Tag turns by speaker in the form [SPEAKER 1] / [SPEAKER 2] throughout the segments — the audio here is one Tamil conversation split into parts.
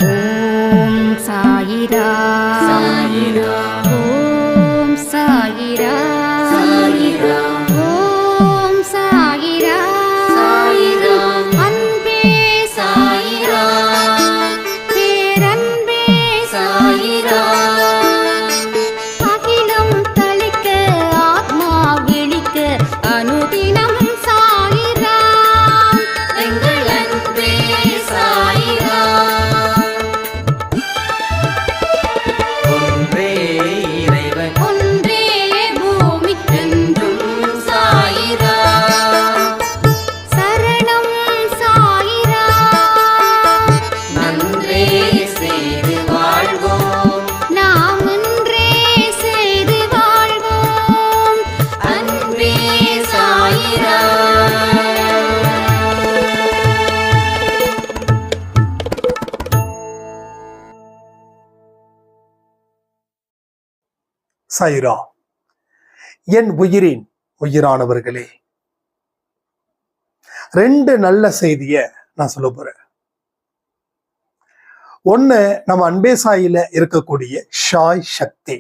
[SPEAKER 1] ஓம் சாயிரா சாயிரா ஓம் சாயிரா சாயிரா ஓம் சாயிரா சாயிரா அன்பே சாயிரா பேரன்பே சாயிரா அகிலம் தளிக்க ஆத்மா விழிக்க அனுதினம் சாயிரா எங்கள் அன்பே சாயிரா
[SPEAKER 2] ஒன்றே இறைவன்
[SPEAKER 1] ஒன்றே பூமிக்கென்றும் சாயிரா சரணம் சாயிரா
[SPEAKER 2] நன்றே செய்து வாழ்வோம்
[SPEAKER 1] நாம் ஒன்றே செய்து வாழ்வோம் அன்பே சாயிரா
[SPEAKER 3] சாயிரா. என் உயிரின் உயிரானவர்களே, 2 நல்ல செய்திய நான் சொல்ல போறேன். ஒண்ணு, நம்ம அன்பே சாயில இருக்கக்கூடிய ஷாய் சக்தி.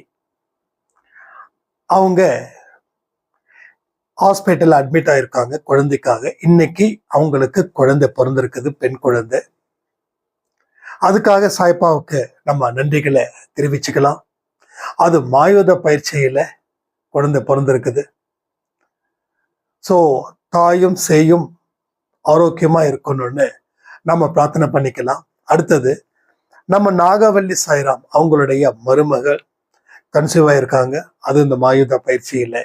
[SPEAKER 3] அவங்க ஹாஸ்பிட்டல் அட்மிட் ஆயிருக்காங்க குழந்தைக்காக. இன்னைக்கு அவங்களுக்கு குழந்தை பிறந்திருக்குது, பெண் குழந்தை. அதுக்காக சாய்பாவுக்கு நம்ம நன்றிகளை தெரிவிச்சுக்கலாம். அது மாயுத பயிற்சியில குழந்தை பிறந்திருக்குது. ஸோ தாயும் சேயும் ஆரோக்கியமா இருக்கணும்னு நம்ம பிரார்த்தனை பண்ணிக்கலாம். அடுத்தது, நம்ம நாகவல்லி சாய்ராம் அவங்களுடைய மருமகள் கன்சீவ் ஆயிருக்காங்க. அது இந்த மாயுத பயிற்சியில.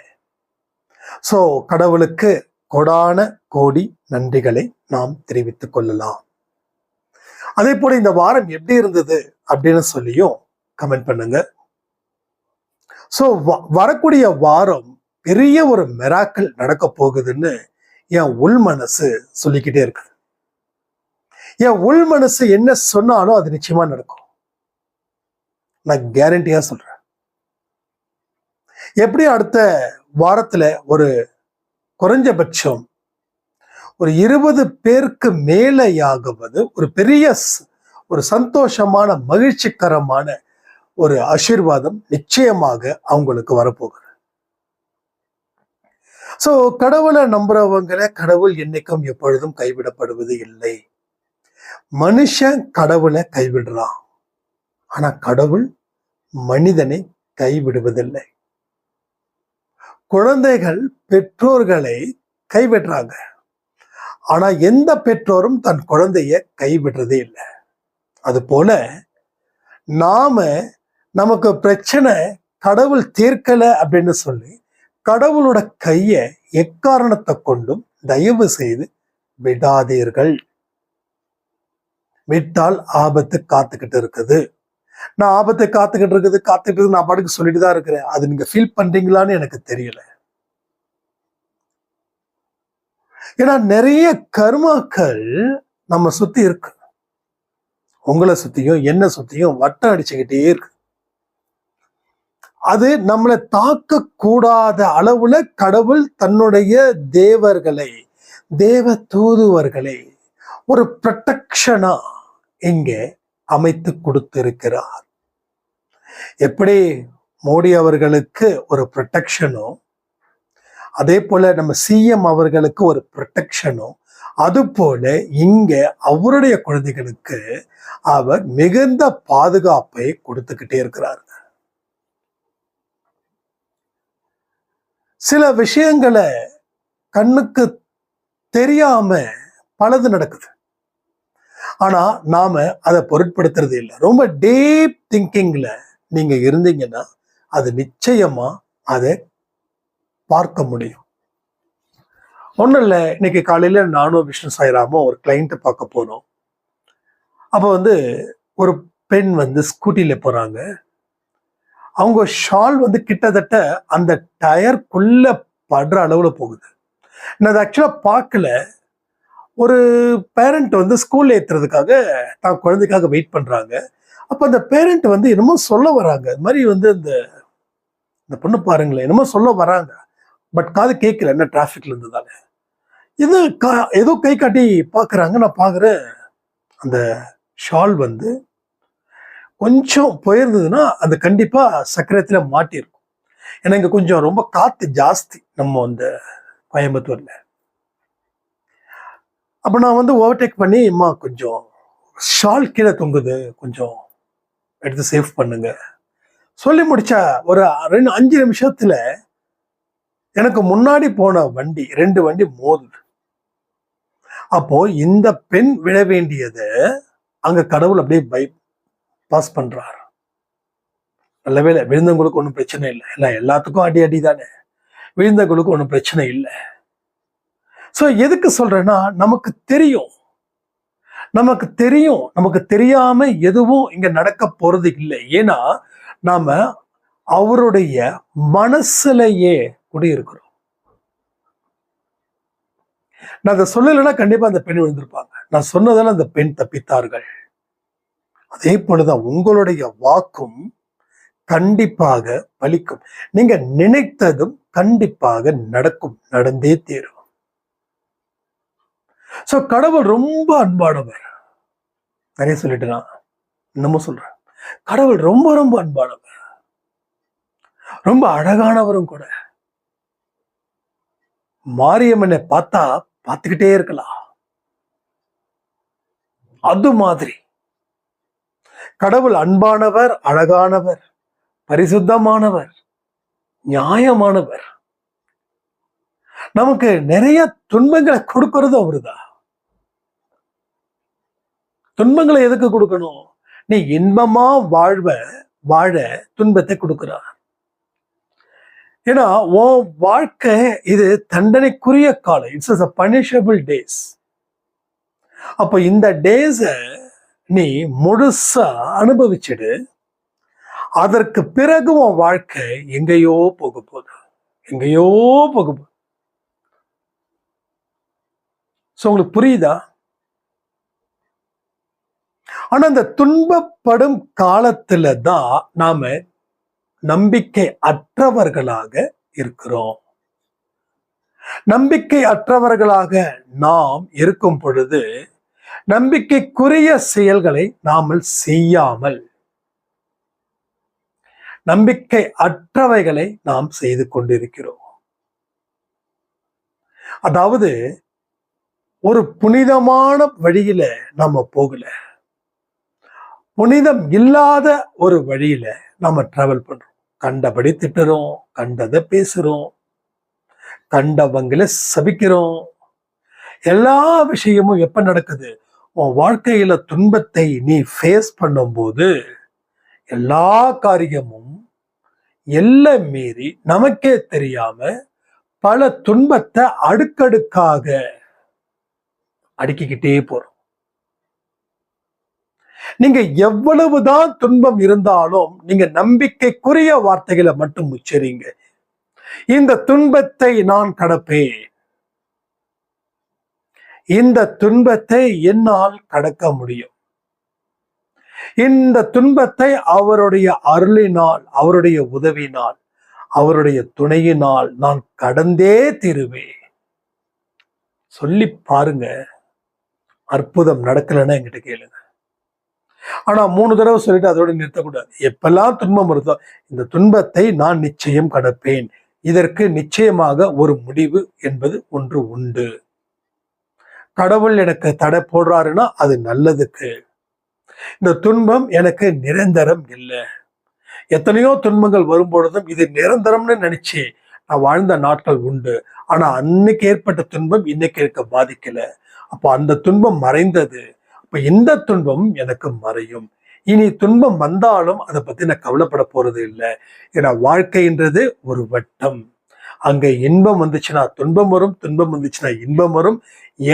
[SPEAKER 3] ஸோ கடவுளுக்கு கோடான கோடி நன்றிகளை நாம் தெரிவித்துக் கொள்ளலாம். அதே போல இந்த வாரம் எப்படி இருந்தது அப்படின்னு சொல்லியும் கமெண்ட் பண்ணுங்க. ஸோ வரக்கூடிய வாரம் பெரிய ஒரு மிராக்கிள் நடக்க போகுதுன்னு என் உள் மனசு சொல்லிக்கிட்டே இருக்கு. என் உள் மனசு என்ன சொன்னாலும் அது நிச்சயமா நடக்கும். நான் கேரண்டியா சொல்றேன். எப்படி அடுத்த வாரத்துல ஒரு குறைஞ்சபட்சம் ஒரு 20 பேருக்கு மேலேயாகுவது ஒரு பெரிய ஒரு சந்தோஷமான மகிழ்ச்சிகரமான ஒரு ஆசீர்வாதம் நிச்சயமாக அவங்களுக்கு வரப்போகுது. சோ கடவுளை நம்புறவங்களை கடவுள் என்னைக்கும் எப்பொழுதும் கைவிடப்படுவது இல்லை. மனுஷன் கடவுளை கைவிடுறான், ஆனா கடவுள் மனிதனை கைவிடுவதில்லை. குழந்தைகள் பெற்றோர்களை கைவிடுறாங்க, ஆனா எந்த பெற்றோரும் தன் குழந்தைய கைவிடுறதே இல்லை. அது போல நாம நமக்கு பிரச்சனை கடவுள் தீர்க்கல அப்படின்னு சொல்லி கடவுளோட கைய எக்காரணத்தை கொண்டும் தயவு செய்து விடாதீர்கள். விட்டால் ஆபத்து காத்துக்கிட்டு இருக்குது. நான் ஆபத்தை காத்துக்கிட்டு இருக்குது நான் பாட்டுக்கு சொல்லிட்டு தான் இருக்கிறேன். அது நீங்க ஃபீல் பண்றீங்களான்னு எனக்கு தெரியல. ஏன்னா நிறைய கர்மாக்கள் நம்ம சுத்தி இருக்கு. உங்களை சுத்தியும் என்ன சுத்தியும் வட்டம் அடிச்சுக்கிட்டே இருக்கு. அது நம்மளை தாக்க கூடாத அளவுல கடவுள் தன்னுடைய தேவர்களை, தேவ தூதுவர்களை ஒரு ப்ரொடெக்ஷனா இங்கே அமைத்து கொடுத்திருக்கிறார். எப்படி மோடி அவர்களுக்கு ஒரு ப்ரொடெக்ஷனோ, அதே போல நம்ம சிஎம் அவர்களுக்கு ஒரு ப்ரொடெக்ஷனோ, அது போல இங்க அவருடைய குழந்தைகளுக்கு அவர் மிகுந்த பாதுகாப்பை கொடுத்துக்கிட்டே இருக்கிறார். சில விஷயங்களை கண்ணுக்கு தெரியாம பலது நடக்குது, ஆனா நாம அதை பொருட்படுத்துறது இல்லை. ரொம்ப டீப் திங்கிங்ல நீங்க இருந்தீங்கன்னா அது நிச்சயமா அதை பார்க்க முடியும். ஒன்றும் இல்லை, இன்னைக்கு காலையில நானும் விஷ்ணு சாய்ராமும் ஒரு கிளைண்ட்டை பார்க்க போனோம். அப்போ ஒரு பெண் ஸ்கூட்டில போறாங்க. அவங்க ஷால் கிட்டத்தட்ட அந்த டயருக்குள்ள படுற அளவுல போகுது. நான் அதை ஆக்சுவலா பார்க்கல. ஒரு பேரண்ட் ஸ்கூல்ல ஏத்துறதுக்காக தான் குழந்தைக்காக வெயிட் பண்றாங்க. அப்ப அந்த பேரண்ட் என்னமோ சொல்ல வராங்க. இது மாதிரி இந்த பொண்ணு பாருங்களேன் என்னமோ சொல்ல வராங்க. பட் காது கேட்கல, என்ன டிராஃபிக்ல இருந்ததால. இது ஏதோ கை காட்டி பாக்குறாங்க. நான் பாக்குறேன் அந்த ஷால் கொஞ்சம் போயிருந்ததுன்னா அது கண்டிப்பா சக்கரத்துல மாட்டிருக்கும். ஏன்னா இங்க கொஞ்சம் ரொம்ப காத்து ஜாஸ்தி நம்ம அந்த கோயம்புத்தூர்ல. அப்ப நான் வந்து ஓவர்டேக் பண்ணி, அம்மா கொஞ்சம் ஷால் கீழே தொங்குது, கொஞ்சம் எடுத்து சேவ் பண்ணுங்க சொல்லி முடிச்சா ஒரு 5 நிமிஷத்துல எனக்கு முன்னாடி போன வண்டி 2 வண்டி மோதுது. அப்போ இந்த பெண் விழ வேண்டியது அங்க கடவுள் அப்படியே பாஸ் பண்றாரு. நல்ல வேளை விழுந்தவங்களுக்கு ஒன்றும் பிரச்சனை இல்லை. இல்லை, எல்லாத்துக்கும் அடி அடி தானே, விழுந்தவங்களுக்கு ஒன்றும் பிரச்சனை இல்லை. ஸோ எதுக்கு சொல்றேன்னா, நமக்கு தெரியும், நமக்கு தெரியாம எதுவும் இங்க நடக்க போறது இல்லை. ஏன்னா நாம அவருடைய மனசுலயே குடியிருக்கிறோம். நான் அதை சொல்லலைன்னா கண்டிப்பா அந்த பெண் விழுந்திருப்பாங்க. நான் சொன்னதால அந்த பெண் தப்பித்தார்கள். அதே போலதான் உங்களுடைய வாக்கும் கண்டிப்பாக பலிக்கும். நீங்க நினைத்ததும் கண்டிப்பாக நடக்கும், நடந்தே தீரும். சோ கடவுள் ரொம்ப அன்பானவர். நிறைய சொல்லிட்டு நான் இன்னமும் சொல்றேன், கடவுள் ரொம்ப ரொம்ப அன்பானவர், ரொம்ப அழகானவரும் கூட. மாரியம்மனை பார்த்தா பார்த்துக்கிட்டே இருக்கலாம். அது மாதிரி கடவுள் அன்பானவர், அழகானவர், பரிசுத்தமானவர், நியாயமானவர். நமக்கு நிறைய துன்பங்களை கொடுக்கறது அவருதான். துன்பங்களை எதுக்கு கொடுக்கணும்? நீ இன்பமா வாழ துன்பத்தை கொடுக்கிறார். ஏன்னா உன் வாழ்க்கை இது தண்டனைக்குரிய காலம். It's a punishable days. அப்ப இந்த டேஸ நீ முழுசா அனுபவிச்சுடு. அதற்கு பிறகு உன் வாழ்க்கை எங்கேயோ போக போகுது, எங்கேயோ போக போகுது. சோ உங்களுக்கு புரியுதா? ஆனா இந்த துன்பப்படும் காலத்துல தான் நாம நம்பிக்கை அற்றவர்களாக இருக்கிறோம். நம்பிக்கை அற்றவர்களாக நாம் இருக்கும் பொழுது நம்பிக்கைக்குரிய செயல்களை நாமல் செய்யாமல் நம்பிக்கை அற்றவைகளை நாம் செய்து கொண்டிருக்கிறோம். அதாவது ஒரு புனிதமான வழியில நம்ம போகல, புனிதம் இல்லாத ஒரு வழியில நம்ம டிராவல் பண்றோம். கண்டபடி திட்டுறோம், கண்டதை பேசுறோம், கண்டவங்களை சபிக்கிறோம். எல்லா விஷயமும் எப்ப நடக்குது? உன் வாழ்க்கையில துன்பத்தை நீ ஃபேஸ் பண்ணும்போது எல்லா காரியமும் எல்லை மீறி நமக்கே தெரியாம பல துன்பத்தை அடுக்கடுக்காக அடுக்கிக்கிட்டே போறோம். நீங்க எவ்வளவுதான் துன்பம் இருந்தாலும் நீங்க நம்பிக்கைக்குரிய வார்த்தைகளை மட்டும் உச்சரிங்க. இந்த துன்பத்தை நான் கடப்பேன், இந்த துன்பத்தை என்னால் கடக்க முடியும், இந்த துன்பத்தை அவருடைய அருளினால், அவருடைய உதவினால், அவருடைய துணையினால் நான் கடந்தே தீருவேன். சொல்லி பாருங்க, அற்புதம் நடக்கலைன்னா என்கிட்ட கேளுங்க. ஆனா 3 தடவை சொல்லிட்டு அதோட நிறுத்தக்கூடாது. எப்பெல்லாம் துன்பம் வருதோ, இந்த துன்பத்தை நான் நிச்சயம் கடப்பேன், இதற்கு நிச்சயமாக ஒரு முடிவு என்பது ஒன்று உண்டு. கடவுள் எனக்கு தடை போடுறாருன்னா அது நல்லதுக்கு. இந்த துன்பம் எனக்கு நிரந்தரம் இல்லை. எத்தனையோ துன்பங்கள் வரும்பொழுதும் இது நிரந்தரம்னு நினைச்சு நான் வாழ்ந்த நாட்கள் உண்டு. ஆனா அன்னைக்கு ஏற்பட்ட துன்பம் இன்னைக்கு இருக்க பாதிக்கல. அப்போ அந்த துன்பம் மறைந்தது. அப்ப இந்த துன்பம் எனக்கு மறையும். இனி துன்பம் வந்தாலும் அதை பத்தி நான் கவலைப்பட போறது இல்லை. ஏன்னா வாழ்க்கைன்றது ஒரு வட்டம். அங்க இன்பம் வந்துச்சுன்னா துன்பம் வரும், துன்பம் வந்துச்சுன்னா இன்பம் வரும்.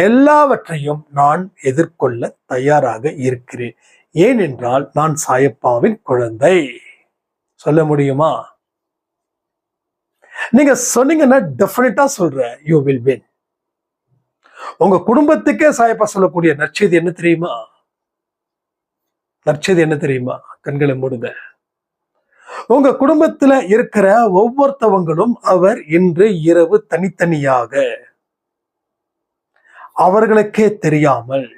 [SPEAKER 3] எல்லாவற்றையும் நான் எதிர்கொள்ள தயாராக இருக்கிறேன். ஏனென்றால் நான் சாயப்பாவின் குழந்தை. சொல்ல முடியுமா? நீங்க சொன்னீங்கன்னா டெஃபினட்டா சொல்றேன், யூ வில் வின். உங்க குடும்பத்துக்கே சாயப்பா சொல்லக்கூடிய நற்செய்தி என்ன தெரியுமா? நற்செய்தி என்ன தெரியுமா? கண்களை மூடுங்க. உங்க குடும்பத்துல இருக்கிற ஒவ்வொருத்தவங்களும் அவர் இன்று இரவு தனித்தனியாக அவர்களுக்கே தெரியாமல்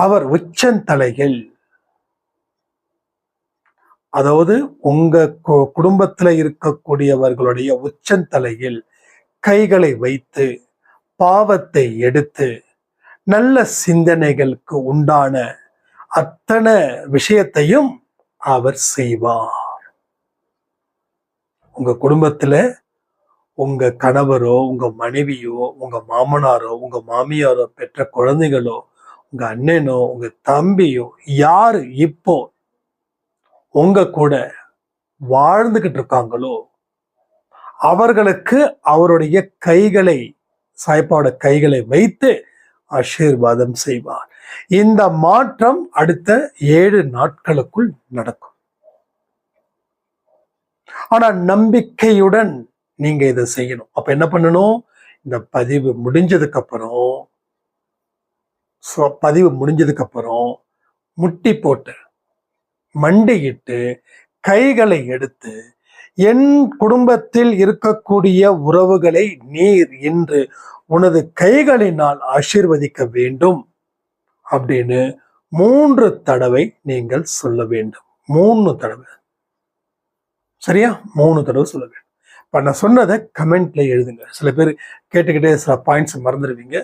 [SPEAKER 3] அவர் உச்சந்தலையில் அதாவது உங்க குடும்பத்துல இருக்கக்கூடியவர்களுடைய உச்சந்தலையில் கைகளை வைத்து பாவத்தை எடுத்து நல்ல சிந்தனைகளுக்கு உண்டான அத்தனை விஷயத்தையும் அவர் செய்வார். உங்க குடும்பத்துல உங்க கணவரோ, உங்க மனைவியோ, உங்க மாமனாரோ, உங்க மாமியாரோ, பெற்ற குழந்தைகளோ, உங்க அண்ணனோ, உங்க தம்பியோ, யாரு இப்போ உங்க கூட வாழ்ந்துகிட்டு இருக்காங்களோ அவர்களுக்கு அவருடைய கைகளை, சாய்ப்பாவோட கைகளை வைத்து ஆசீர்வாதம் செய்வார். இந்த மாற்றம் அடுத்த 7 நாட்களுக்குள் நடக்கும். ஆனா நம்பிக்கையுடன் நீங்க இதை செய்யணும். அப்ப என்ன பண்ணணும்? இந்த பதிவு முடிஞ்சதுக்கு அப்புறம் முட்டி போட்டு மண்டியிட்டு கைகளை எடுத்து, என் குடும்பத்தில் இருக்கக்கூடிய உறவுகளை நீர் இன்று உனது கைகளினால் ஆசீர்வதிக்க வேண்டும் அப்படின்னு 3 தடவை நீங்கள் சொல்ல வேண்டும். 3 தடவை. சரியா? 3 தடவை சொல்ல வேண்டும். இப்ப நான் சொன்னதை கமெண்ட்ல எழுதுங்க. சில பேர் கேட்டுக்கிட்டே சில பாயிண்ட்ஸ் மறந்துடுவீங்க.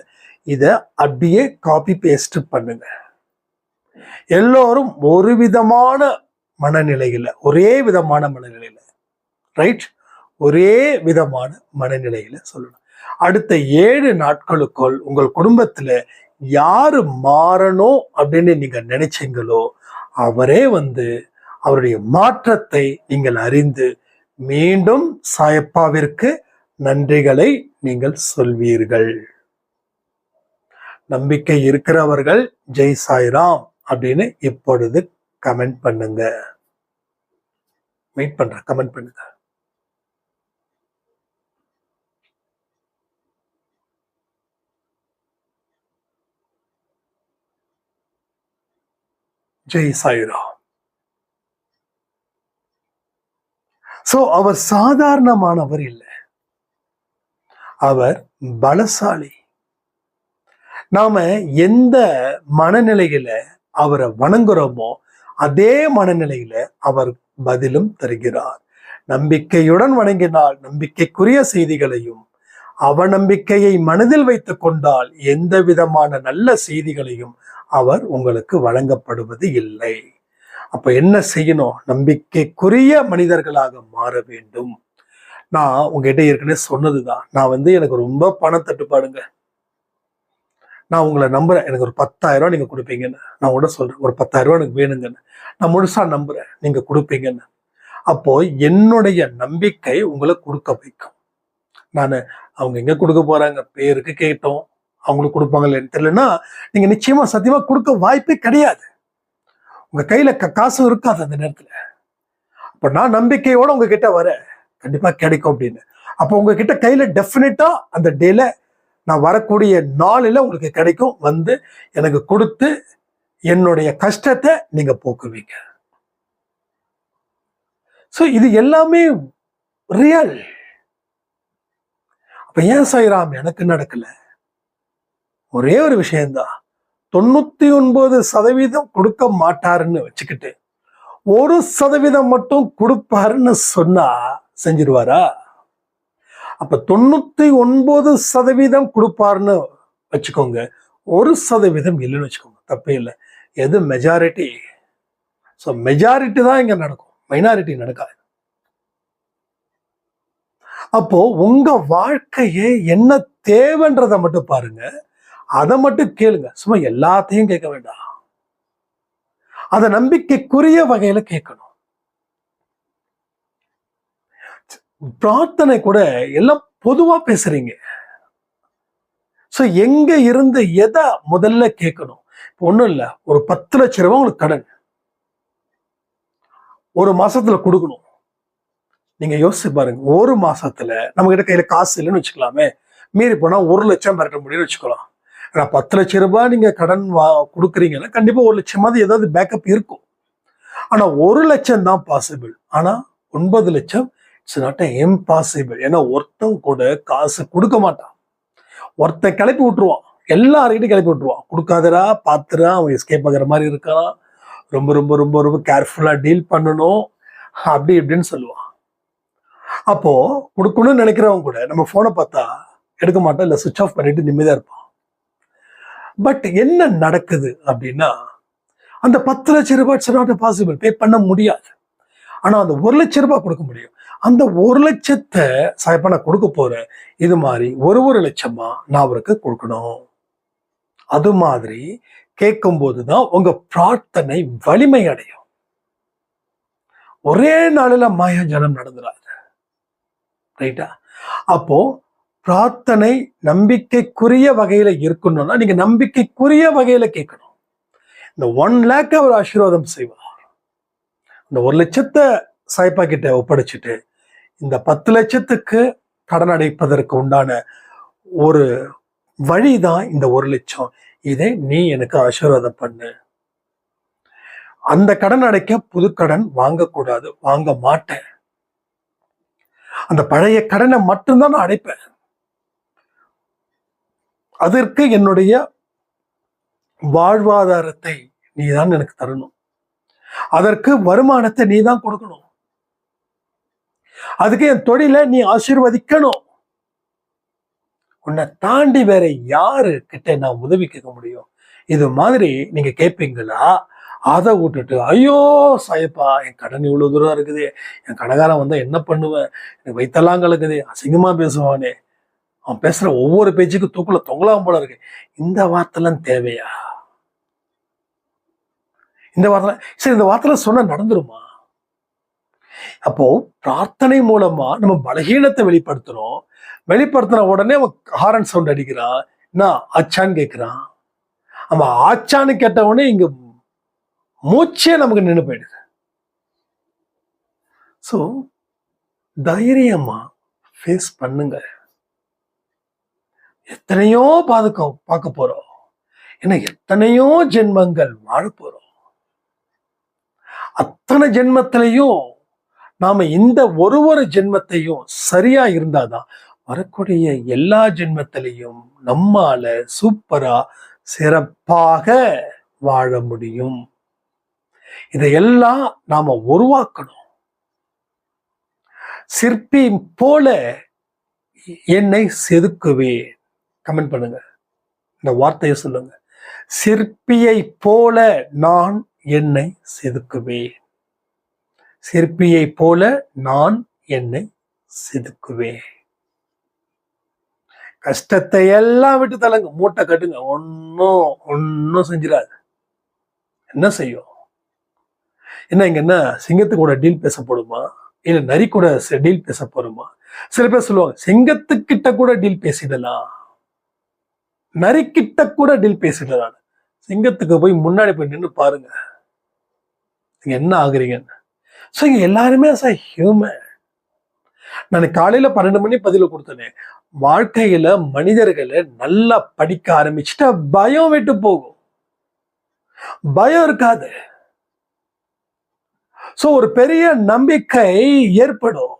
[SPEAKER 3] இதை அப்படியே காப்பி பேஸ்ட் பண்ணுங்க. எல்லோரும் ஒரு விதமான மனநிலையில, ஒரே விதமான மனநிலையில, ரைட், ஒரே விதமான மனநிலையில சொல்லணும். அடுத்த 7 நாட்களுக்குள் உங்கள் குடும்பத்துல யாரு மாறணும் அப்படின்னு நீங்க நினைச்சீங்களோ அவரே அவருடைய மாற்றத்தை நீங்கள் அறிந்து மீண்டும் சாயப்பாவிற்கு நன்றிகளை நீங்கள் சொல்வீர்கள். நம்பிக்கை இருக்கிறவர்கள் ஜெய் சாய்ராம் அப்படின்னு இப்பொழுது கமெண்ட் பண்ணுங்க. வெயிட் பண்றேன், கமெண்ட் பண்ணுங்க. ஜெய் சாய்ராம். சோ அவர் சாதாரணமானவர் இல்லை, அவர் பலசாலி. நாம எந்த மனநிலையில அவரை வணங்குறோமோ அதே மனநிலையில அவர் பதிலும் தருகிறார். நம்பிக்கையுடன் வணங்கினால் நம்பிக்கைக்குரிய செய்திகளையும், அவநம்பிக்கையை மனதில் வைத்துக் கொண்டால் எந்த விதமான நல்ல செய்திகளையும் அவர் உங்களுக்கு வழங்கப்படுவது இல்லை. அப்ப என்ன செய்யணும்? நம்பிக்கைக்குரிய மனிதர்களாக மாற வேண்டும். நான் உங்ககிட்ட ஏற்கனவே சொன்னதுதான். நான் எனக்கு ரொம்ப பண தட்டுப்பாடுங்க. நான் உங்களை நம்புறேன். எனக்கு ஒரு 10,000 நீங்க கொடுப்பீங்கன்னு நான் கூட சொல்றேன். ஒரு 10,000 எனக்கு வேணுங்கன்னு நான் முழுசா நம்புறேன், நீங்க கொடுப்பீங்கன்னு. அப்போ என்னுடைய நம்பிக்கை உங்களை கொடுக்க வைக்கும். நான் அவங்க எங்க கொடுக்க போறாங்க, பேருக்கு கேட்டோம், அவங்களுக்கு கொடுப்பாங்கன்னு தெரியலன்னா நீங்க நிச்சயமா சத்தியமா கொடுக்க வாய்ப்பே கிடையாது. உங்க கையில காசு இருக்காது அந்த நேரத்துல. அப்ப நான் நம்பிக்கையோட உங்ககிட்ட வர கண்டிப்பா கிடைக்கும் அப்படின்னு. அப்போ உங்ககிட்ட கையில டெஃபினட்டா அந்த டேல நான் வரக்கூடிய நாளில உங்களுக்கு கிடைக்கும். எனக்கு கொடுத்து என்னுடைய கஷ்டத்தை நீங்க போக்குவீங்க. சோ இது எல்லாமே ரியல். அப்ப ஏன் சாய்ராம் எனக்கு நடக்கல? ஒரே ஒரு விஷயம்தான். 99% கொடுக்க மாட்டாருன்னு வச்சுக்கிட்டு 1% மட்டும் கொடுப்பாருன்னு சொன்னா செஞ்சிருவாரா? அப்ப 99% கொடுப்பாருன்னு வச்சுக்கோங்க, 1% இல்லைன்னு வச்சுக்கோங்க, தப்பே இல்லை. எது மெஜாரிட்டி? ஸோ மெஜாரிட்டி தான் இங்க நடக்கும், மைனாரிட்டி நடக்காது. அப்போ உங்க வாழ்க்கையே என்ன தேவைன்றதை மட்டும் பாருங்க, அதை மட்டும் கேளுங்க. சும்மா எல்லாத்தையும் கேட்க வேண்டாம், அதை நம்பிக்கைக்குரிய வகையில கேட்கணும். பிரார்த்தனை கூட எல்லாம் பொதுவா பேசுறீங்க. சோ எங்க இருந்து எதை முதல்ல கேட்கணும்? ஒண்ணும் இல்ல, ஒரு 10 லட்சம் ரூபாய் உங்களுக்கு கடன் ஒரு மாசத்துல கொடுக்கணும். நீங்க யோசிச்சு பாருங்க, ஒரு மாசத்துல நம்ம கிட்ட கையில காசு இல்லைன்னு வச்சுக்கலாமே, மீறி போனா 1 லட்சம் மிரட்ட முடியும்னு வச்சுக்கலாம். ஆனா 10 லட்சம் ரூபாய் நீங்க கடன் கொடுக்குறீங்கன்னா கண்டிப்பா 1 லட்சமாவது ஏதாவது பேக்கப் இருக்கும். ஆனா 1 லட்சம் தான் பாசிபிள். ஆனா 9 லட்சம் இட்ஸ் நாட் இம்பாசிபிள். ஏன்னா ஒருத்தன் கூட காசு கொடுக்க மாட்டான். ஒருத்தன் கிளப்பி விட்டுருவான், எல்லார்கிட்டையும் கிளப்பி விட்டுருவான். கொடுக்காதரா, பாத்துரா, அவன் எஸ்கேப் ஆகிற மாதிரி இருக்கான். ரொம்ப ரொம்ப ரொம்ப ரொம்ப கேர்ஃபுல்லா டீல் பண்ணணும். அப்படி இப்படின்னு சொல்லுவான். அப்போ கொடுக்கணும்னு நினைக்கிறவங்க கூட நம்ம போனை பார்த்தா எடுக்க மாட்டோம், இல்லை சுவிட்ச் ஆஃப் பண்ணிட்டு நிம்மதியா இருப்பான். பட் என்ன நடக்குது அப்படின்னா, அந்த 10 லட்சம் ரூபாய் இட்ஸ் நாட் பாசிபிள், பே பண்ண முடியாது. ஆனா அந்த 1 லட்சம் ரூபாய் கொடுக்க முடியும். அந்த 1 லட்சத்தை சாயப்பா நான் கொடுக்க போறேன், இது மாதிரி ஒரு லட்சமா நான் அவருக்கு கொடுக்கணும். அது மாதிரி கேட்கும் போதுதான் உங்க பிரார்த்தனை வலிமை அடையும். ஒரே நாளில மாயாஜாலம் நடந்துடாது. ரைட்டா? அப்போ பிரார்த்தனை நம்பிக்கைக்குரிய வகையில இருக்கணும்னா நீங்க நம்பிக்கைக்குரிய வகையில கேட்கணும். இந்த 1 lakh அவர் ஆசீர்வாதம் செய்வார். இந்த 1 லட்சத்தை சாய்ப்பா கிட்ட ஒப்படைச்சிட்டு இந்த 10 லட்சத்துக்கு கடன் அடைப்பதற்கு உண்டான ஒரு வழிதான் இந்த 1 லட்சம். இதை நீ எனக்கு ஆசீர்வாதம் பண்ணு. அந்த கடன் அடைக்க புது கடன் வாங்கக்கூடாது, வாங்க மாட்டேன். அந்த பழைய கடனை மட்டும்தான் நான் அடைப்பேன். அதற்கு என்னுடைய வாழ்வாதாரத்தை நீ தான் எனக்கு தரணும். அதற்கு வருமானத்தை நீ தான் கொடுக்கணும். அதுக்கு என் தொழிலை நீ ஆசீர்வதிக்கணும். உன்னை தாண்டி வேற யாரு கிட்ட நான் உதவி கேட்க முடியும்? இது மாதிரி நீங்க கேட்பீங்களா? அதை விட்டுட்டு ஐயோ சாயப்பா என் கடன் இவ்வளவு தூரம் இருக்குது, என் கடைக்காரன் வந்தா என்ன பண்ணுவேன், எனக்கு வயிற்றெல்லாம் கலக்குது, அசிங்கமா பேசுவானே, அவன் பேசுற ஒவ்வொரு பேச்சுக்கு தூக்குல தொங்கலாம் போல இருக்கு, இந்த வார்த்தைலாம் தேவையா? இந்த வார்த்தை சரி, இந்த வார்த்தை சொன்னா நடந்துருமா? அப்போ பிரார்த்தனை மூலமா நம்ம பலகீனத்தை வெளிப்படுத்துறோம். வெளிப்படுத்தின உடனே அவன் ஹாரன் சவுண்ட் அடிக்கிறான், நான் ஆச்சான்னு கேட்கிறான். அவன் ஆச்சான்னு கேட்ட உடனே இங்க மூச்சே நமக்கு நின்று போயிடுது. ஸோ தைரியமா ஃபேஸ் பண்ணுங்க. எத்தனையோ பார்க்க போறோம், ஏன்னா எத்தனையோ ஜென்மங்கள் வாழ போறோம். அத்தனை ஜென்மத்திலையும் நாம இந்த ஒரு ஜென்மத்தையும் சரியா இருந்தாதான் வரக்கூடிய எல்லா ஜென்மத்திலையும் நம்மால சூப்பரா சிறப்பாக வாழ முடியும். இதையெல்லாம் நாம உருவாக்கணும். சிற்பி போல என்னை செதுக்குவேன். கமெண்ட் பண்ணுங்க, இந்த வார்த்தையை சொல்லுங்க. சிற்பியை போல நான் என்னை செதுக்குவேன். சிற்பியை போல நான் என்னை செதுக்குவேன். கஷ்டத்தை எல்லாம் விட்டு தலங்க, மூட்டை கட்டுங்க, ஒன்னும் செஞ்சிடாது. என்ன செய்யும்? என்ன இங்க என்ன சிங்கத்து கூட டீல் பேச போடுமா, இல்ல நரி கூட டீல் பேச போறோமா? சில பேர் சொல்லுவாங்க சிங்கத்துக்கிட்ட கூட டீல் பேசிடலாம், நரிக்கிட்ட கூட டீல் பேசிடலாம். சிங்கத்துக்கு போய் முன்னாடி போய் நின்று பாருங்க, நீங்க என்ன ஆகுறீங்கன்னு. ஸோ இங்க எல்லாருமே ஹியூமன். நான் காலையில 12 மணி பதில கொடுத்தேனே, வாழ்க்கையில மனிதர்களை நல்லா படிக்க ஆரம்பிச்சுட்டா பயம் விட்டு போகும், பயம் இருக்காது. சோ ஒரு பெரிய நம்பிக்கை ஏற்படும்,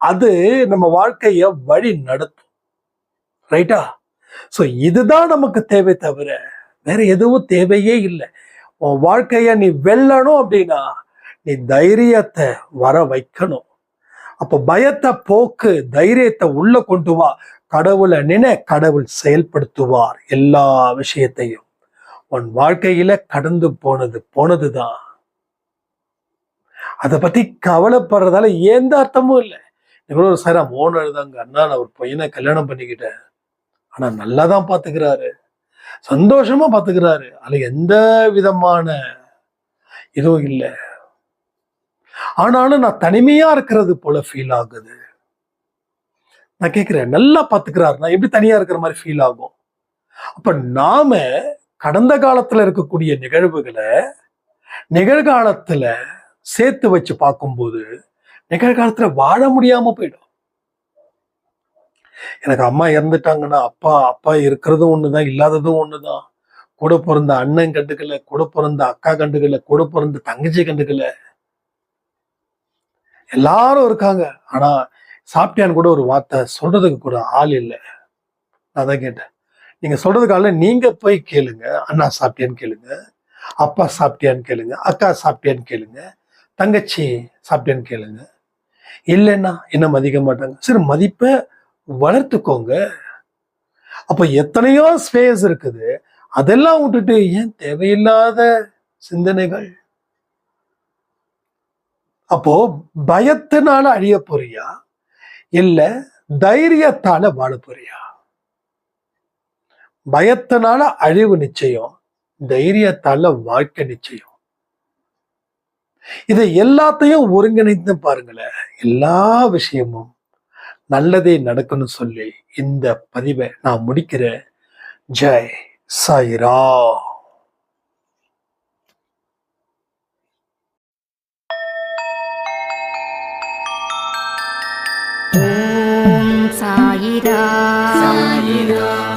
[SPEAKER 3] அது நம்ம வாழ்க்கைய வழி நடத்தும். ரைட்டா? சோ இதுதான் நமக்கு தேவை தவிர வேற எதுவும் தேவையே இல்லை. உன் வாழ்க்கைய நீ வெல்லணும் அப்படின்னா நீ தைரியத்தை வர வைக்கணும். அப்போ பயத்தை போக்கு, தைரியத்தை உள்ள கொண்டு வா. கடவுளை நினை, கடவுள் செயல்படுத்துவார் எல்லா விஷயத்தையும். உன் வாழ்க்கையில கடந்து போனதுதான். அதை பத்தி கவலைப்படுறதால எந்த அர்த்தமும் இல்லை. இவ்வளவு ஒரு சார் மோன் எழுதாங்க, அண்ணா நான் ஒரு பையனை கல்யாணம் பண்ணிக்கிட்டேன், ஆனா நல்லாதான் பாத்துக்கிறாரு, சந்தோஷமா பாத்துக்கிறாரு, அதுல எந்த விதமான இதுவும் இல்லை, ஆனாலும் நான் தனிமையா இருக்கிறது போல ஃபீல் ஆகுது. நான் கேட்கிறேன், நல்லா பாத்துக்கிறாருன்னா எப்படி தனியா இருக்கிற மாதிரி ஃபீல் ஆகும்? அப்ப நாம கடந்த காலத்துல இருக்கக்கூடிய நிகழ்வுகளை நிகழ்காலத்துல சேர்த்து வச்சு பார்க்கும்போது நிகழ்காலத்துல வாழ முடியாம போயிடும். எனக்கு அம்மா இறந்துட்டாங்கன்னா அப்பா இருக்கிறதும் ஒண்ணுதான், இல்லாததும் ஒண்ணுதான். கூட பிறந்த அண்ணன் கண்டுக்கல, கூட பிறந்த அக்கா கண்டுக்கல, கூட பிறந்த தங்கச்சி கண்டுக்கல, எல்லாரும் இருக்காங்க. ஆனா சாப்பிட்டியான்னு கூட ஒரு வார்த்தை சொல்றதுக்கு கூட ஆள் இல்லை. நான் தான் கேட்டேன், நீங்க சொல்றதுக்கு ஆள் நீங்க போய் கேளுங்க, அண்ணா சாப்பிட்டியான்னு கேளுங்க, அப்பா சாப்பிட்டியான்னு கேளுங்க, அக்கா சாப்பிட்டியான்னு கேளுங்க, தங்கச்சி சாப்பிட்டேன்னு கேளுங்க. இல்லைன்னா என்ன மதிக்க மாட்டாங்க. சரி, மதிப்பை வளர்த்துக்கோங்க. அப்ப எத்தனையோ ஸ்பேஸ் இருக்குது, அதெல்லாம் விட்டுட்டு ஏன் தேவையில்லாத சிந்தனைகள்? அப்போ பயத்தினால அழிய போறியா இல்ல தைரியத்தால வாழ போறியா? பயத்தினால அழிவு நிச்சயம், தைரியத்தால வாழ்க்கை நிச்சயம். இதை எல்லாத்தையும் ஒருங்கிணைத்து பாருங்களேன், எல்லா விஷயமும் நல்லதே நடக்கணும்னு சொல்லி இந்த பதிவை நான் முடிக்கிறேன். ஜெய் சாய்ராம்.
[SPEAKER 1] ஓம் சாயிரா
[SPEAKER 2] சாயிராம்.